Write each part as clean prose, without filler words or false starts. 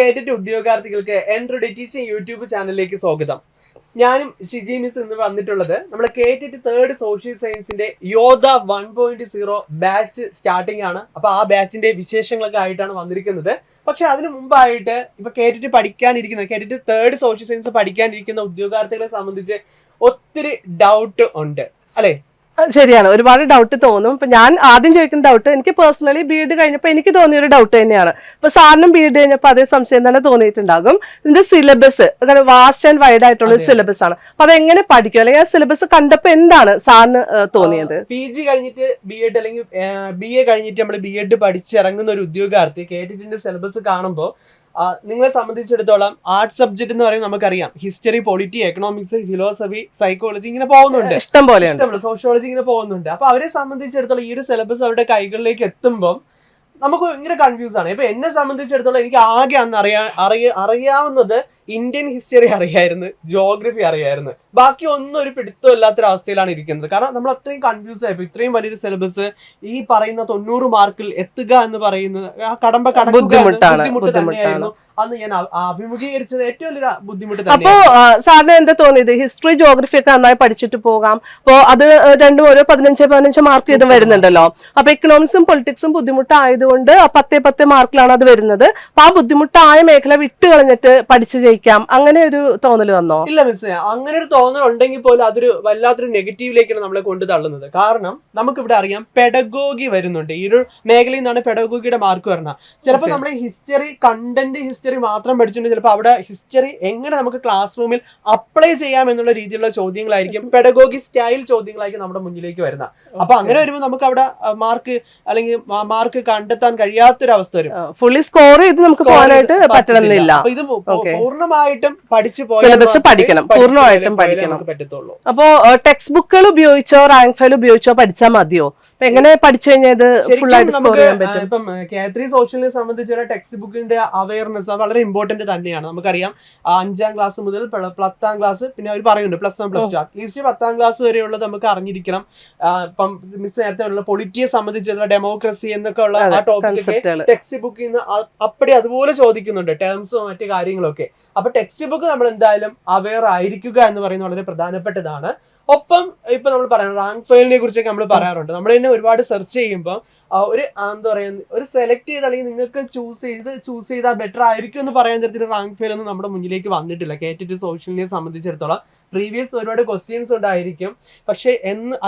കേട്ടിട്ട് ഉദ്യോഗാർത്ഥികൾക്ക് എൻട്രഡി teaching YouTube ചാനലിലേക്ക് സ്വാഗതം. ഞാനും ഷിജി മിസ് ഇന്ന് വന്നിട്ടുള്ളത് നമ്മളെ കേട്ടിട്ട് തേർഡ് സോഷ്യൽ സയൻസിന്റെ യോധ 1.0 ബാച്ച് സ്റ്റാർട്ടിംഗ് ആണ്. അപ്പൊ ആ ബാച്ചിന്റെ വിശേഷങ്ങളൊക്കെ ആയിട്ടാണ് വന്നിരിക്കുന്നത്. പക്ഷെ അതിന് മുമ്പായിട്ട് ഇപ്പൊ കേട്ടിട്ട് തേർഡ് സോഷ്യൽ സയൻസ് പഠിക്കാനിരിക്കുന്ന ഉദ്യോഗാർത്ഥികളെ സംബന്ധിച്ച് ഒത്തിരി ഡൗട്ട് ഉണ്ട് അല്ലെ? ശരിയാണ്, ഒരുപാട് ഡൗട്ട് തോന്നും. ഇപ്പൊ ഞാൻ ആദ്യം ചോദിക്കുന്ന ഡൗട്ട്, എനിക്ക് പേഴ്സണലി ബി.എഡ് കഴിഞ്ഞപ്പോൾ എനിക്ക് തോന്നിയ ഒരു ഡൗട്ട് തന്നെയാണ്. ഇപ്പൊ സാറിനും ബി.എഡ് കഴിഞ്ഞപ്പോൾ അതേ സംശയം തന്നെ തോന്നിയിട്ടുണ്ടാകും. ഇതിന്റെ സിലബസ് അങ്ങനെ വാസ്റ്റ് ആൻഡ് വൈഡ് ആയിട്ടുള്ള ഒരു സിലബസ് ആണ്. അപ്പൊ അതെങ്ങനെ പഠിക്കും, അല്ലെങ്കിൽ ആ സിലബസ് കണ്ടപ്പോ എന്താണ് സാറിന് തോന്നിയത്? PG കഴിഞ്ഞിട്ട് ബി.എഡ് അല്ലെങ്കിൽ BA കഴിഞ്ഞിട്ട് നമ്മൾ ബി.എഡ് പഠിച്ചിറങ്ങുന്ന ഒരു ഉദ്യോഗാർത്ഥി കേട്ടിട്ടിന്റെ സിലബസ് കാണുമ്പോൾ നിങ്ങളെ സംബന്ധിച്ചിടത്തോളം ആർട്സ് സബ്ജക്ട് എന്ന് പറയുമ്പോൾ നമുക്കറിയാം history, polity, economics, philosophy, psychology ഇങ്ങനെ പോകുന്നുണ്ട്, ഇഷ്ടം പോലെ സോഷ്യോളജി ഇങ്ങനെ പോകുന്നുണ്ട്. അപ്പൊ അവരെ സംബന്ധിച്ചിടത്തോളം ഈ ഒരു സിലബസ് അവരുടെ കൈകളിലേക്ക് എത്തുമ്പോൾ നമുക്ക് ഭയങ്കര കൺഫ്യൂസ് ആണ്. ഇപ്പൊ എന്നെ സംബന്ധിച്ചിടത്തോളം എനിക്ക് ആകെ അന്ന് അറിയാവുന്നത് ഇന്ത്യൻ ഹിസ്റ്ററി അറിയായിരുന്നു, ജിയോഗ്രഫി അറിയായിരുന്നു. ബാക്കി ഒന്നും ഒരു പിടുത്തം ഇല്ലാത്തൊരവസ്ഥയിലാണ് ഇരിക്കുന്നത്. കാരണം നമ്മൾ അത്രയും കൺഫ്യൂസ് ആയപ്പോ ഇത്രയും വലിയൊരു സിലബസ് ഈ പറയുന്ന 90 മാർക്കിൽ എത്തുക എന്ന് പറയുന്നത് കടമ്പ ബുദ്ധിമുട്ട് തന്നെയായിരുന്നു. അന്ന് ഞാൻ അഭിമുഖീകരിച്ചത് ഏറ്റവും വലിയ ബുദ്ധിമുട്ട്. അപ്പോ സാറിന് എന്താ തോന്നിയത്? ഹിസ്റ്ററി, ജിയോഗ്രഫി ഒക്കെ നന്നായി പഠിച്ചിട്ട് പോകാം. അപ്പോ അത് രണ്ടും ഓരോ 15 മാർക്ക് വീതം വരുന്നുണ്ടല്ലോ. അപ്പൊ എക്കണോമിക്സും പൊളിറ്റിക്സും ബുദ്ധിമുട്ടായതുകൊണ്ട് 10 മാർക്കിലാണ് അത് വരുന്നത്. അപ്പൊ ആ ബുദ്ധിമുട്ടായ മേഖല വിട്ട് കളഞ്ഞിട്ട് പഠിച്ചു ജയിക്കാം, അങ്ങനെ ഒരു തോന്നൽ വന്നോ? ഇല്ല മിസ്സേ, അങ്ങനെ ഒരു തോന്നൽ ഉണ്ടെങ്കിൽ പോലും അതൊരു വല്ലാത്തൊരു നെഗറ്റീവിലേക്കാണ് നമ്മളെ കൊണ്ട് തള്ളുന്നത്. കാരണം നമുക്കിവിടെ അറിയാം പെഡഗോഗി വരുന്നുണ്ട്. ഈ ഒരു മേഖലയിൽ നിന്നാണ് പെഡഗോഗിയുടെ മാർക്ക് വരുന്നത്. ചിലപ്പോൾ നമ്മൾ ഹിസ്റ്ററി കണ്ടന്റ് ഹിസ്റ്ററി മാത്രം പഠിച്ചിട്ടുണ്ട്, ചിലപ്പോൾ അവിടെ ഹിസ്റ്ററി എങ്ങനെ നമുക്ക് ക്ലാസ് റൂമിൽ അപ്ലൈ ചെയ്യാം എന്നുള്ള രീതിയിലുള്ള ചോദ്യങ്ങളായിരിക്കും, പെഡഗോഗി സ്റ്റൈൽ ചോദ്യങ്ങളായിരിക്കും നമ്മുടെ മുന്നിലേക്ക് വരുന്നത്. അപ്പൊ അങ്ങനെ വരുമ്പോൾ നമുക്ക് അവിടെ മാർക്ക് കണ്ടെത്താൻ കഴിയാത്തൊരവസ്ഥ വരും. ഫുള്ളി സ്കോർ ചെയ്ത് നമുക്ക് പോകാനായിട്ട് പറ്റണമെന്നില്ല. അപ്പൊ ഇത് പൂർണ്ണമായിട്ടും പഠിച്ചു സിലബസ് പഠിക്കണം, പൂർണ്ണമായിട്ടും പഠിക്കണം പറ്റത്തുള്ളൂ. അപ്പോ ടെക്സ്റ്റ് ബുക്കുകൾ ഉപയോഗിച്ചോ റാങ്ക് ഫയൽ ഉപയോഗിച്ചോ പഠിച്ചാൽ മതിയോ? എങ്ങനെ പഠിച്ചു കഴിഞ്ഞാൽ ഫുൾ ആയിട്ട് സ്കോർ ചെയ്യാൻ പറ്റും? ഇപ്പം K3 സോഷ്യലിനെ സംബന്ധിച്ചുള്ള ടെക്സ്റ്റ് ബുക്കിന്റെ അവയർനെസ് വളരെ ഇമ്പോർട്ടന്റ് തന്നെയാണ്. നമുക്കറിയാം 5ാം ക്ലാസ് മുതൽ 10ാം ക്ലാസ്, പിന്നെ അവർ പറയുന്നുണ്ട് +1 +2 അറ്റ്ലീസ്റ്റ് 10ാം ക്ലാസ് വരെയുള്ളത് നമുക്ക് അറിഞ്ഞിരിക്കണം. ഇപ്പം മിസ് നേരത്തെ ഉള്ള പൊളിറ്റിയെ സംബന്ധിച്ചുള്ള ഡെമോക്രസി എന്നൊക്കെ ഉള്ള ആ ടോപ്പിക്കൊക്കെ ടെക്സ്റ്റ് ബുക്കിൽ നിന്ന് അതുപോലെ ചോദിക്കുന്നുണ്ട്, ടേംസും മറ്റു കാര്യങ്ങളൊക്കെ. അപ്പൊ ടെക്സ്റ്റ് ബുക്ക് നമ്മൾ എന്തായാലും അവെയർ ആയിരിക്കുക എന്ന് പറയുന്നത് വളരെ പ്രധാനപ്പെട്ടതാണ്. ഒപ്പം ഇപ്പൊ നമ്മൾ പറയാം റാങ്ക് ഫയലിനെ കുറിച്ചൊക്കെ നമ്മൾ പറയാറുണ്ട്. നമ്മൾ തന്നെ ഒരുപാട് സെർച്ച് ചെയ്യുമ്പോൾ ഒരു സെലക്ട് ചെയ്ത് അല്ലെങ്കിൽ നിങ്ങൾക്ക് ചൂസ് ചെയ്താൽ ബെറ്റർ ആയിരിക്കും എന്ന് പറയാൻ തരത്തിൽ റാങ്ക് ഫയൽ ഒന്നും നമ്മുടെ മുന്നിലേക്ക് വന്നിട്ടില്ല. കേട്ടിട്ട് സോഷ്യലിനെ സംബന്ധിച്ചിടത്തോളം പ്രീവിയസ് ഒരുപാട് ക്വസ്റ്റ്യൻസ് ഉണ്ടായിരിക്കും, പക്ഷെ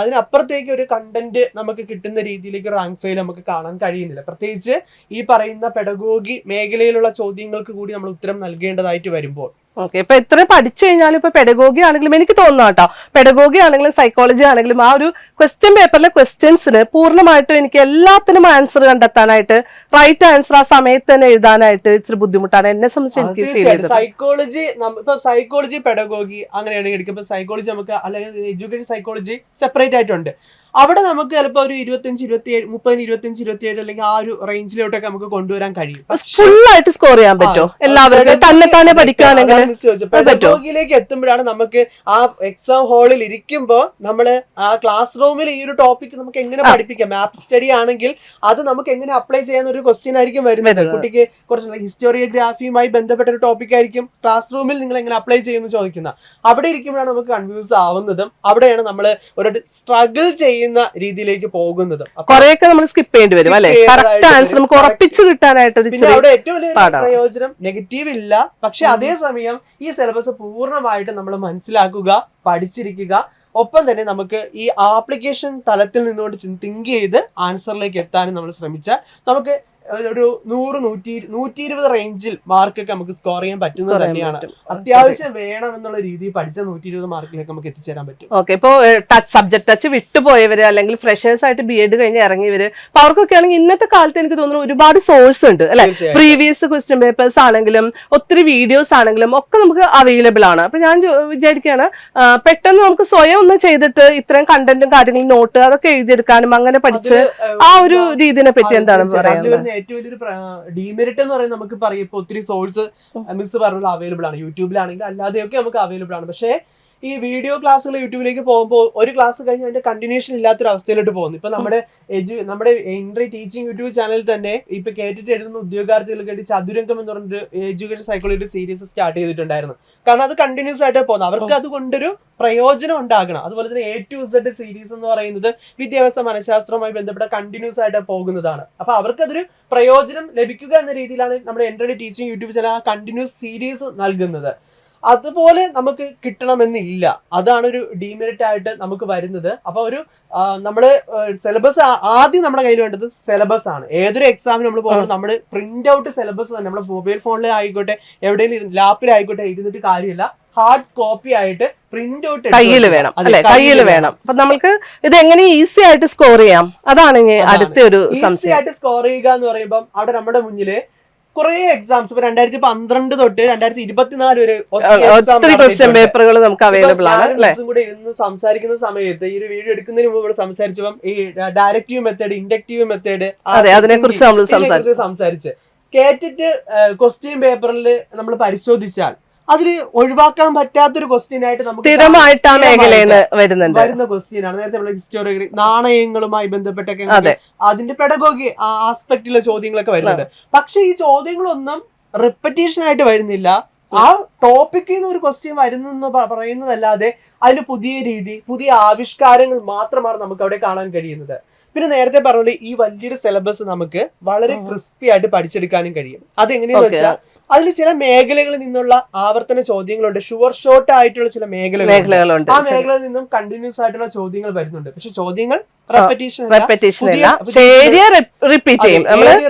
അതിനപ്പുറത്തേക്ക് ഒരു കണ്ടന്റ് നമുക്ക് കിട്ടുന്ന രീതിയിലേക്ക് റാങ്ക് ഫയൽ നമുക്ക് കാണാൻ കഴിയുന്നില്ല. പ്രത്യേകിച്ച് ഈ പറയുന്ന പെഡഗോഗി മേഖലയിലുള്ള ചോദ്യങ്ങൾക്ക് കൂടി നമ്മൾ ഉത്തരം നൽകേണ്ടതായിട്ട് വരുമ്പോൾ. ഓക്കെ, ഇപ്പൊ എത്ര പഠിച്ചു കഴിഞ്ഞാലും ഇപ്പൊ പെഡഗോഗി ആണെങ്കിലും എനിക്ക് തോന്നുന്നു കേട്ടോ, പെഡഗോഗി ആണെങ്കിലും സൈക്കോളജി ആണെങ്കിലും ആ ഒരു ക്വസ്റ്റ്യൻ പേപ്പറിലെ ക്വസ്റ്റ്യൻസിന് പൂർണ്ണമായിട്ടും എനിക്ക് എല്ലാത്തിനും ആൻസർ കണ്ടെത്താനായിട്ട്, റൈറ്റ് ആൻസർ ആ സമയത്ത് തന്നെ എഴുതാനായിട്ട് ഇച്ചിരി ബുദ്ധിമുട്ടാണ് എന്നെ സംബന്ധിച്ച്. സൈക്കോളജി പെഡഗോഗി അങ്ങനെയാണെങ്കിൽ എടുക്കുമ്പോൾ സൈക്കോളജി നമുക്ക് അല്ലെങ്കിൽ എഡ്യൂക്കേഷൻ സൈക്കോളജി സെപ്പറേറ്റ് ആയിട്ടുണ്ട്. അവിടെ നമുക്ക് ചിലപ്പോൾ ഒരു 25-27 അല്ലെങ്കിൽ ആ ഒരു റേഞ്ചിലോട്ടൊക്കെ നമുക്ക് കൊണ്ടുവരാൻ കഴിയും. ഫുൾ ആയിട്ട് സ്കോർ ചെയ്യാൻ പറ്റുമോ? എല്ലാവർക്കും തന്നെ പഠിക്കുകയാണെങ്കിൽ പെഡഗോഗിയിലേക്ക് എത്തുമ്പോഴാണ് നമുക്ക് ആ എക്സാം ഹാളിൽ ഇരിക്കുമ്പോൾ നമ്മള് ആ ക്ലാസ് റൂമിൽ ഈ ഒരു ടോപ്പിക് നമുക്ക് എങ്ങനെ പഠിപ്പിക്കാം. മാപ്പ് സ്റ്റഡി ആണെങ്കിൽ അത് നമുക്ക് എങ്ങനെ അപ്ലൈ ചെയ്യാൻ ഒരു ക്വസ്റ്റ്യൻ ആയിരിക്കും വരുന്നത്. കുട്ടിക്ക് കുറച്ച് ഹിസ്റ്റോറിയോഗ്രാഫിയുമായി ബന്ധപ്പെട്ട ഒരു ടോപ്പിക് ആയിരിക്കും ക്ലാസ് റൂമിൽ നിങ്ങൾ എങ്ങനെ അപ്ലൈ ചെയ്യുന്നു ചോദിക്കുന്നത്. അവിടെ ഇരിക്കുമ്പോഴാണ് നമുക്ക് കൺഫ്യൂസ് ആവുന്നതും അവിടെയാണ് നമ്മൾ ഒരു സ്ട്രഗിൾ ചെയ്യുന്ന രീതിയിലേക്ക് പോകുന്നതും. കുറെയൊക്കെ നമ്മൾ സ്കിപ്പ് ചെയ്യേണ്ടി വരും അല്ലെ? കറക്റ്റ് ആൻസർ നമുക്ക് ഉറപ്പിച്ചു കിട്ടാനായിട്ട്. പിന്നെ അവിടെ ഏറ്റവും വലിയ പ്രയോജനം നെഗറ്റീവ് ഇല്ല, പക്ഷെ അതേസമയം ഈ സിലബസ് പൂർണ്ണമായിട്ട് നമ്മൾ മനസ്സിലാക്കുക, പഠിച്ചിരിക്കുക. ഒപ്പം തന്നെ നമുക്ക് ഈ ആപ്ലിക്കേഷൻ തലത്തിൽ നിന്നുകൊണ്ട് തിങ്ക് ചെയ്ത് ആൻസറിലേക്ക് എത്താനും നമ്മൾ ശ്രമിച്ചാൽ നമുക്ക് ഒരു 100-120 റേഞ്ചിൽ മാർക്കൊക്കെ നമുക്ക് സ്കോർ ചെയ്യാൻ പറ്റുന്നത് തന്നെയാണ്. അത്യാവശ്യം വേണം എന്നുള്ള രീതിയിൽ പഠിച്ച 120 മാർക്കിലേക്ക് നമുക്ക് എത്തിച്ചേരാൻ പറ്റും. ഓക്കെ, ഇപ്പൊ സബ്ജക്ട് ടച്ച് വിട്ടുപോയവര് അല്ലെങ്കിൽ ഫ്രഷേഴ്സ് ആയിട്ട് ബി.എഡ് കഴിഞ്ഞ് ഇറങ്ങിയവര്, അപ്പൊ അവർക്കൊക്കെ ആണെങ്കിൽ ഇന്നത്തെ കാലത്ത് എനിക്ക് തോന്നുന്നു ഒരുപാട് സോഴ്സ് ഉണ്ട് അല്ലെ? പ്രീവിയസ് ക്വസ്റ്റ്യൻ പേപ്പേഴ്സ് ആണെങ്കിലും ഒത്തിരി വീഡിയോസ് ആണെങ്കിലും ഒക്കെ നമുക്ക് അവൈലബിൾ ആണ്. അപ്പൊ ഞാൻ വിചാരിക്കുകയാണ് പെട്ടെന്ന് നമുക്ക് സ്വയം ഒന്ന് ചെയ്തിട്ട് ഇത്രയും കണ്ടന്റും കാര്യങ്ങളും നോട്ട് അതൊക്കെ എഴുതിയെടുക്കാനും അങ്ങനെ പഠിച്ച് ആ ഒരു രീതിയെ പറ്റി എന്താണ് പറയുന്നത്? ഏറ്റവും വലിയൊരു ഡിമെറിറ്റ് എന്ന് പറയുന്നത് നമുക്ക് പറയാം, ഇപ്പൊ ഒത്തിരി സോഴ്സ് മിസ് പറഞ്ഞ അവൈലബിൾ ആണ്, യൂട്യൂബിലാണെങ്കിൽ അല്ലാതെയൊക്കെ നമുക്ക് അവൈലബിൾ ആണ്. പക്ഷേ ഈ വീഡിയോ ക്ലാസ്സുകൾ യൂട്യൂബിലേക്ക് പോകുമ്പോൾ ഒരു ക്ലാസ് കഴിഞ്ഞ് അതിന്റെ കണ്ടിന്യൂഷൻ ഇല്ലാത്തൊരു അവസ്ഥയിലോട്ട് പോകുന്നു. ഇപ്പൊ നമ്മുടെ എൻട്രി ടീച്ചിങ് യൂട്യൂബ് ചാനലിൽ തന്നെ ഇപ്പൊ കേട്ടിട്ട് എഴുതുന്ന ഉദ്യോഗാർത്ഥികൾക്ക് വേണ്ടി ചതുരംഗം എന്ന് പറഞ്ഞൊരു എഡ്യൂക്കേഷൻ സൈക്കോളജി സീരീസ് സ്റ്റാർട്ട് ചെയ്തിട്ടുണ്ടായിരുന്നു. കാരണം അത് കണ്ടിന്യൂസ് ആയിട്ട് പോകുന്നത്, അവർക്ക് അതുകൊണ്ടൊരു പ്രയോജനം ഉണ്ടാകണം. അതുപോലെ തന്നെ A to Z സീരീസ് എന്ന് പറയുന്നത് വിദ്യാഭ്യാസ മനഃശാസ്ത്രവുമായി ബന്ധപ്പെട്ട കണ്ടിന്യൂസ് ആയിട്ട് പോകുന്നതാണ്. അപ്പൊ അവർക്കതൊരു പ്രയോജനം ലഭിക്കുക എന്ന രീതിയിലാണ് നമ്മുടെ എൻട്രി ടീച്ചിങ് യൂട്യൂബ് ചാനൽ ആ കണ്ടിന്യൂസ് സീരീസ് നൽകുന്നത്. അതുപോലെ നമുക്ക് കിട്ടണമെന്നില്ല, അതാണ് ഒരു ഡീമെറിറ്റ് ആയിട്ട് നമുക്ക് വരുന്നത്. അപ്പൊ ഒരു നമ്മള് സിലബസ് ആദ്യം നമ്മുടെ കയ്യിൽ വേണ്ടത് സിലബസ് ആണ്. ഏതൊരു എക്സാമിന് നമ്മൾ പോകുമ്പോൾ നമ്മുടെ പ്രിന്റ് ഔട്ട് സിലബസ് തന്നെ നമ്മുടെ മൊബൈൽ ഫോണിൽ ആയിക്കോട്ടെ എവിടെയെങ്കിലും ലാപ്പിലായിക്കോട്ടെ ഇരുന്നിട്ട് കാര്യമില്ല, ഹാർഡ് കോപ്പി ആയിട്ട് പ്രിന്റ് ഔട്ട് കയ്യിൽ വേണം, അല്ലെ? കയ്യിൽ വേണം. അപ്പൊ നമുക്ക് ഇത് എങ്ങനെ ഈസി ആയിട്ട് സ്കോർ ചെയ്യാം, അതാണ് അടുത്ത ഒരു ഈസി ആയിട്ട് സ്കോർ ചെയ്യുക എന്ന് പറയുമ്പോൾ അവിടെ നമ്മുടെ മുന്നില് കുറെ എക്സാംസ് ഇപ്പൊ 2012 തൊട്ട് 2024 വരെ ഒത്തിരി ക്വസ്റ്റ്യൻ പേപ്പറുകൾ നമുക്ക് അവൈലബിൾ ആണ്. കൂടെ ഇരുന്ന് സംസാരിക്കുന്ന സമയത്ത് ഈ ഒരു വീഡിയോ എടുക്കുന്നതിന് മുമ്പ് ഇവിടെ സംസാരിച്ചപ്പം ഈ ഡയറക്റ്റീവ് മെത്തേഡ്, ഇൻഡക്റ്റീവ് മെത്തേഡ് അതിനെ കുറിച്ച് നമ്മൾ സംസാരിച്ച് കേട്ടിട്ട് ക്വസ്റ്റ്യൻ പേപ്പറിൽ നമ്മൾ പരിശോധിച്ചാൽ അതിൽ ഒഴിവാക്കാൻ പറ്റാത്തൊരു ക്വസ്റ്റ്യൻ ആയിട്ട് നമുക്ക് സ്ഥിരമായിട്ട് ആ മേഖലയിൽ വരുന്ന ക്വസ്റ്റ്യൻ ആണ്. നേരത്തെ ഹിസ്റ്റോറി നാണയങ്ങളുമായി ബന്ധപ്പെട്ടൊക്കെ അതിന്റെ പെഡഗോഗി ആസ്പെക്റ്റിലെ ചോദ്യങ്ങളൊക്കെ വരുന്നുണ്ട്. പക്ഷെ ഈ ചോദ്യങ്ങളൊന്നും റിപ്പറ്റീഷൻ ആയിട്ട് വരുന്നില്ല. ആ ടോപ്പിക്കിൽ നിന്ന് ഒരു ക്വസ്റ്റ്യൻ വരുന്നെന്ന് പറയുന്നതല്ലാതെ അതിന് പുതിയ രീതി, പുതിയ ആവിഷ്കാരങ്ങൾ മാത്രമാണ് നമുക്ക് അവിടെ കാണാൻ കഴിയുന്നത്. പിന്നെ നേരത്തെ പറഞ്ഞ ഈ വലിയൊരു സിലബസ് നമുക്ക് വളരെ ക്രിസ്പി ആയിട്ട് പഠിച്ചെടുക്കാനും കഴിയും. അതെങ്ങനെയാന്ന് വെച്ചാൽ അതിൽ ചില മേഖലകളിൽ നിന്നുള്ള ആവർത്തന ചോദ്യങ്ങളുണ്ട്, ഷുവർ ഷോർട്ട് ആയിട്ടുള്ള ചില മേഖലകളുണ്ട്. ആ മേഖലയിൽ നിന്നും കണ്ടിന്യൂസ് ആയിട്ടുള്ള ചോദ്യങ്ങൾ വരുന്നുണ്ട്. പക്ഷെ ചോദ്യങ്ങൾ റിപ്പീറ്റ് ചെയ്യും.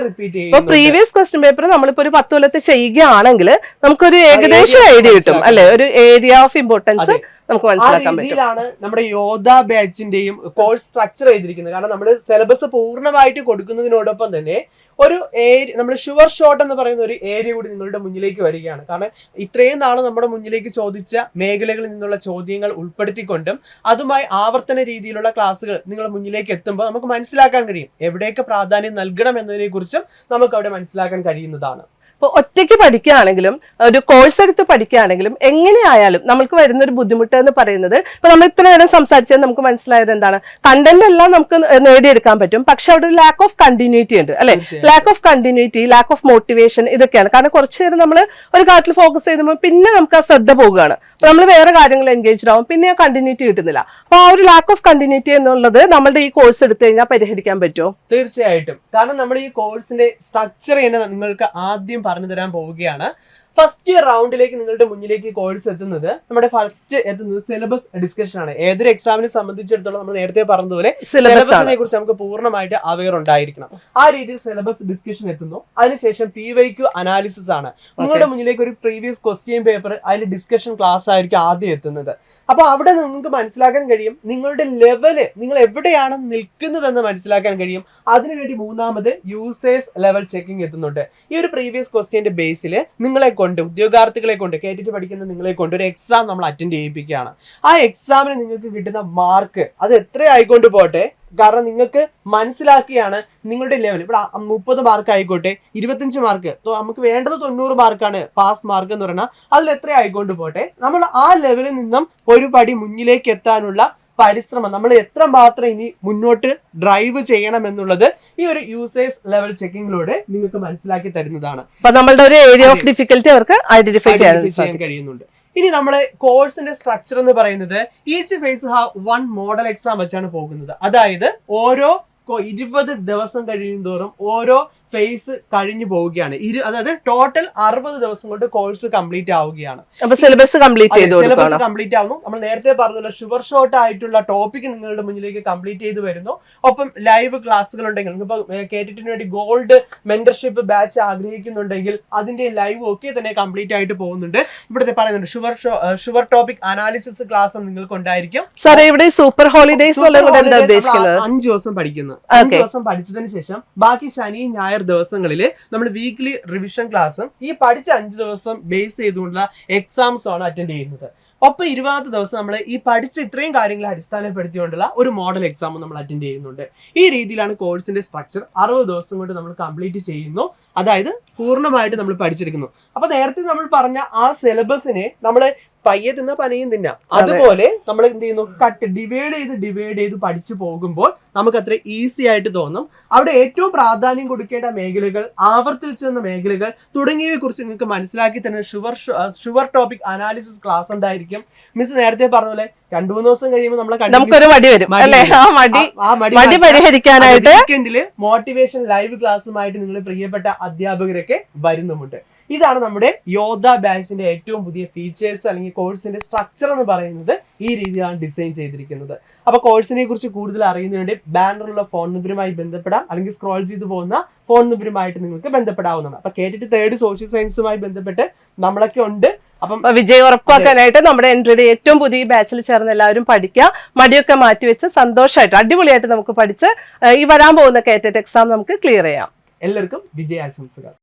ഇപ്പൊ പ്രീവിയസ് ക്വസ്റ്റ്യൻ പേപ്പർ നമ്മളിപ്പോ ഒരു 10 കൊല്ലത്തെ ചെയ്യുകയാണെങ്കിൽ നമുക്കൊരു ഏകദേശം ഐഡിയ കിട്ടും, അല്ലെ? ഒരു ഏരിയ ഓഫ് ഇമ്പോർട്ടൻസ് നമുക്ക് മനസ്സിലാക്കാൻ പറ്റും. ഇതിലാണ് നമ്മുടെ യോധ ബാച്ചിന്റെയും കോഴ്സ് സ്ട്രക്ചർ ചെയ്തിരിക്കുന്നത്. കാരണം നമ്മുടെ സിലബസ് പൂർണ്ണമായിട്ട് കൊടുക്കുന്നതിനോടൊപ്പം തന്നെ ഒരു ഏരിയ, നമ്മുടെ ഷുവർ ഷോട്ട് എന്ന് പറയുന്ന ഒരു ഏരിയ കൂടി നിങ്ങളുടെ മുന്നിലേക്ക് വരികയാണ്. കാരണം ഇത്രയും നാളെ നമ്മുടെ മുന്നിലേക്ക് ചോദിച്ച മേഖലകളിൽ നിന്നുള്ള ചോദ്യങ്ങൾ ഉൾപ്പെടുത്തിക്കൊണ്ടും അതുമായി ആവർത്തന രീതിയിലുള്ള ക്ലാസ്സുകൾ നിങ്ങളുടെ മുന്നിലേക്ക് എത്തുമ്പോൾ നമുക്ക് മനസ്സിലാക്കാൻ കഴിയും എവിടെയൊക്കെ പ്രാധാന്യം നൽകണം എന്നതിനെ കുറിച്ചും നമുക്ക് അവിടെ മനസ്സിലാക്കാൻ കഴിയുന്നതാണ്. ഇപ്പൊ ഒറ്റയ്ക്ക് പഠിക്കുകയാണെങ്കിലും ഒരു കോഴ്സ് എടുത്ത് പഠിക്കുകയാണെങ്കിലും എങ്ങനെയായാലും നമ്മൾക്ക് വരുന്ന ഒരു ബുദ്ധിമുട്ട് എന്ന് പറയുന്നത്, ഇപ്പൊ നമ്മൾ ഇത്ര നേരം സംസാരിച്ചത് നമുക്ക് മനസ്സിലായത് എന്താണ്, കണ്ടന്റ് എല്ലാം നമുക്ക് നേടിയെടുക്കാൻ പറ്റും, പക്ഷെ അവിടെ ഒരു ലാക്ക് ഓഫ് കണ്ടിന്യൂറ്റി ഉണ്ട്, അല്ലെ? Lack of continuity, lack of motivation, ഇതൊക്കെയാണ്. കാരണം കുറച്ചു നേരം നമ്മൾ ഒരു കാര്യത്തിൽ ഫോക്കസ് ചെയ്യുമ്പോൾ പിന്നെ നമുക്ക് ആ ശ്രദ്ധ പോവുകയാണ്, അപ്പൊ നമ്മൾ വേറെ കാര്യങ്ങൾ എൻഗേജ്ഡ് ആവും, പിന്നെ ആ കണ്ടിന്യൂറ്റി കിട്ടുന്നില്ല. അപ്പൊ ആ ഒരു ലാക്ക് ഓഫ് കണ്ടിന്യൂറ്റി എന്നുള്ളത് നമ്മളുടെ ഈ കോഴ്സ് എടുത്തു കഴിഞ്ഞാൽ പരിഹരിക്കാൻ പറ്റുമോ? തീർച്ചയായിട്ടും. കാരണം നമ്മൾ ഈ കോഴ്സിന്റെ സ്ട്രക്ചർ തന്നെ നിങ്ങൾക്ക് ആദ്യം പറഞ്ഞു തരാൻ പോവുകയാണ്. ഫസ്റ്റ് റൗണ്ടിലേക്ക് നിങ്ങളുടെ മുന്നിലേക്ക് കോഴ്സ് എത്തുന്നത്, നമ്മുടെ ഫസ്റ്റ് എത്തുന്നത് സിലബസ് ഡിസ്കഷൻ ആണ്. ഏതൊരു എക്സാമിനെ സംബന്ധിച്ചിടത്തോളം നമ്മൾ നേരത്തെ പറഞ്ഞതുപോലെ സിലബസിനെ കുറിച്ച് നമുക്ക് പൂർണ്ണമായിട്ട് അവെയർ ഉണ്ടായിരിക്കണം. ആ രീതിയിൽ സിലബസ് ഡിസ്കഷൻ എത്തുന്നു. അതിനുശേഷം PYQ അനാലിസിസ് ആണ്. നിങ്ങളുടെ മുന്നിലേക്ക് ഒരു പ്രീവിയസ് ക്വസ്റ്റ്യൻ പേപ്പർ, അതിൽ ഡിസ്കഷൻ ക്ലാസ് ആയിരിക്കും ആദ്യം എത്തുന്നത്. അപ്പൊ അവിടെ നിങ്ങൾക്ക് മനസ്സിലാക്കാൻ കഴിയും നിങ്ങളുടെ ലെവല്, നിങ്ങൾ എവിടെയാണ് നിൽക്കുന്നതെന്ന് മനസ്സിലാക്കാൻ കഴിയും. അതിനുവേണ്ടി മൂന്നാമത് യൂസേഴ്സ് ലെവൽ ചെക്കിംഗ് എത്തുന്നുണ്ട്. ഈ ഒരു പ്രീവിയസ് ക്വസ്റ്റ്യന്റെ ബേസിൽ നിങ്ങളെ ഉദ്യോഗാർത്ഥികളെ കൊണ്ട്, കേട്ടിട്ട് പഠിക്കുന്ന നിങ്ങളെ കൊണ്ട് ഒരു എക്സാം നമ്മൾ അറ്റൻഡ് ചെയ്യിപ്പിക്കുകയാണ്. ആ എക്സാമിന് നിങ്ങൾക്ക് കിട്ടുന്ന മാർക്ക് അത് എത്ര ആയിക്കൊണ്ട് പോട്ടെ, കാരണം നിങ്ങൾക്ക് മനസ്സിലാക്കിയാണ് നിങ്ങളുടെ ലെവൽ. ഇവിടെ 30 മാർക്ക് ആയിക്കോട്ടെ, 25 മാർക്ക്, നമുക്ക് വേണ്ടത് 90 മാർക്കാണ് പാസ് മാർക്ക് എന്ന് പറഞ്ഞാൽ, അതിൽ എത്ര ആയിക്കൊണ്ട് പോട്ടെ, നമ്മൾ ആ ലെവലിൽ നിന്നും ഒരു പടി മുന്നിലേക്ക് എത്താനുള്ള പരിശ്രമം നമ്മൾ എത്രമാത്രം ഇനി മുന്നോട്ട് ഡ്രൈവ് ചെയ്യണം എന്നുള്ളത് ഈ ഒരു യൂസേഴ്സ് ലെവൽ ചെക്കിങ്ങിലൂടെ നിങ്ങൾക്ക് മനസ്സിലാക്കി തരുന്നതാണ്. നമ്മളുടെ ഒരു ഏരിയ ഓഫ് ഡിഫിക്കൽറ്റി അവർക്ക് ഐഡന്റിഫൈ ചെയ്യാൻ കഴിയുന്നുണ്ട്. ഇനി നമ്മളെ കോഴ്സിന്റെ സ്ട്രക്ചർ എന്ന് പറയുന്നത് each phase one model exam വെച്ചാണ് പോകുന്നത്. അതായത് ഓരോ 20 ദിവസം കഴിയും തോറും ഓരോ ഫേസ് കഴിഞ്ഞു പോവുകയാണ്. അതായത് ടോട്ടൽ 60 ദിവസം കൊണ്ട് കോഴ്സ് കംപ്ലീറ്റ് ആവുകയാണ്. സിലബസ് കംപ്ലീറ്റ് ആവുന്നു. നമ്മൾ നേരത്തെ പറഞ്ഞല്ലോ, ഷുവർ ഷോർട്ട് ആയിട്ടുള്ള ടോപ്പിക് നിങ്ങളുടെ മുന്നിലേക്ക് കംപ്ലീറ്റ് ചെയ്ത് വരുന്നു. ഒപ്പം ലൈവ് ക്ലാസ്സുകൾ ഉണ്ടെങ്കിൽ, ഇപ്പൊ കേട്ടിട്ടിന് വേണ്ടി ഗോൾഡ് മെന്റർഷിപ്പ് ബാച്ച് ആഗ്രഹിക്കുന്നുണ്ടെങ്കിൽ അതിന്റെ ലൈവ് ഒക്കെ തന്നെ കംപ്ലീറ്റ് ആയിട്ട് പോകുന്നുണ്ട്. ഇവിടെ പറയുന്നുണ്ട് ഷുവർ ടോപ്പിക് അനാലിസിസ് ക്ലാസ് നിങ്ങൾക്ക് ഉണ്ടായിരിക്കും. ഇവിടെ സൂപ്പർ ഹോളിഡേസ് 5 ദിവസം പഠിക്കുന്നു. 5 ദിവസം പഠിച്ചതിന് ശേഷം ബാക്കി ശനി ഞായർ ദിവസങ്ങളിൽ നമ്മൾ വീക്ക്ലി റിവിഷൻ ക്ലാസ്സും ഈ പഠിച്ച 5 ദിവസം ബേസ് ചെയ്തുകൊണ്ടുള്ള എക്സാംസും ആണ് അറ്റൻഡ് ചെയ്യുന്നത്. ഒപ്പം 20 ദിവസം നമ്മൾ ഈ പഠിച്ച ഇത്രയും കാര്യങ്ങളെ അടിസ്ഥാനപ്പെടുത്തിക്കൊണ്ടുള്ള ഒരു മോഡൽ എക്സാം നമ്മൾ അറ്റൻഡ് ചെയ്യുന്നുണ്ട്. ഈ രീതിയിലാണ് കോഴ്സിന്റെ സ്ട്രക്ചർ. 60 ദിവസം കൊണ്ട് നമ്മൾ കംപ്ലീറ്റ് ചെയ്യുന്നു. അതായത് പൂർണ്ണമായിട്ട് നമ്മൾ പഠിച്ചെടുക്കുന്നു. അപ്പൊ നേരത്തെ നമ്മൾ പറഞ്ഞ ആ സിലബസിനെ നമ്മൾ പയ്യെ തിന്ന പനയും തിന്നാം. അതുപോലെ നമ്മൾ എന്ത് ചെയ്യുന്നു, ഡിവൈഡ് ചെയ്ത് പഠിച്ചു പോകുമ്പോൾ നമുക്ക് അത്ര ഈസി ആയിട്ട് തോന്നും. അവിടെ ഏറ്റവും പ്രാധാന്യം കൊടുക്കേണ്ട മേഖലകൾ, ആവർത്തിച്ചു വന്ന മേഖലകൾ തുടങ്ങിയവയെ കുറിച്ച് നിങ്ങൾക്ക് മനസ്സിലാക്കി തന്നെ ഷുവർ ടോപ്പിക് അനാലിസിസ് ക്ലാസ് ഉണ്ടായിരിക്കും. മിസ് നേരത്തെ പറഞ്ഞ പോലെ 2-3 ദിവസം കഴിയുമ്പോൾ നമുക്കൊരു മടി വരും അല്ലേ? ആ മടി പരിഹരിക്കാനായിട്ട് മോട്ടിവേഷൻ ലൈവ് ക്ലാസ്സുമായിട്ട് നിങ്ങളുടെ പ്രിയപ്പെട്ട അധ്യാപകരൊക്കെ വരുന്നുമുണ്ട്. ഇതാണ് നമ്മുടെ യോദ്ധ ബാച്ചിന്റെ ഏറ്റവും പുതിയ ഫീച്ചേഴ്സ് അല്ലെങ്കിൽ കോഴ്സിന്റെ സ്ട്രക്ചർ എന്ന് പറയുന്നത്. ഈ രീതിയിലാണ് ഡിസൈൻ ചെയ്തിരിക്കുന്നത്. അപ്പൊ കോഴ്സിനെ കുറിച്ച് കൂടുതൽ അറിയുന്നതിന് ബാനറിലുള്ള ഫോൺ നമ്പറുമായി ബന്ധപ്പെടാം, അല്ലെങ്കിൽ സ്ക്രോൾ ചെയ്തു പോകുന്ന ഫോൺ നമ്പറുമായിട്ട് നിങ്ങൾക്ക് ബന്ധപ്പെടാവുന്നതാണ്. അപ്പൊ കേട്ടിട്ട് തേർഡ് സോഷ്യൽ സയൻസുമായി ബന്ധപ്പെട്ട് നമ്മളൊക്കെ ഉണ്ട്. അപ്പം വിജയം ഉറപ്പാക്കാനായിട്ട് നമ്മുടെ എൻട്രിയുടെ ഏറ്റവും പുതിയ ബാച്ചിൽ ചേർന്ന് എല്ലാവരും പഠിക്കുക. മടിയൊക്കെ മാറ്റിവെച്ച് സന്തോഷമായിട്ട് അടിപൊളിയായിട്ട് നമുക്ക് പഠിച്ച് ഈ വരാൻ പോകുന്ന കേറ്ററ്റ് എക്സാം നമുക്ക് ക്ലിയർ ചെയ്യാം. എല്ലാവർക്കും വിജയാശംസകൾ.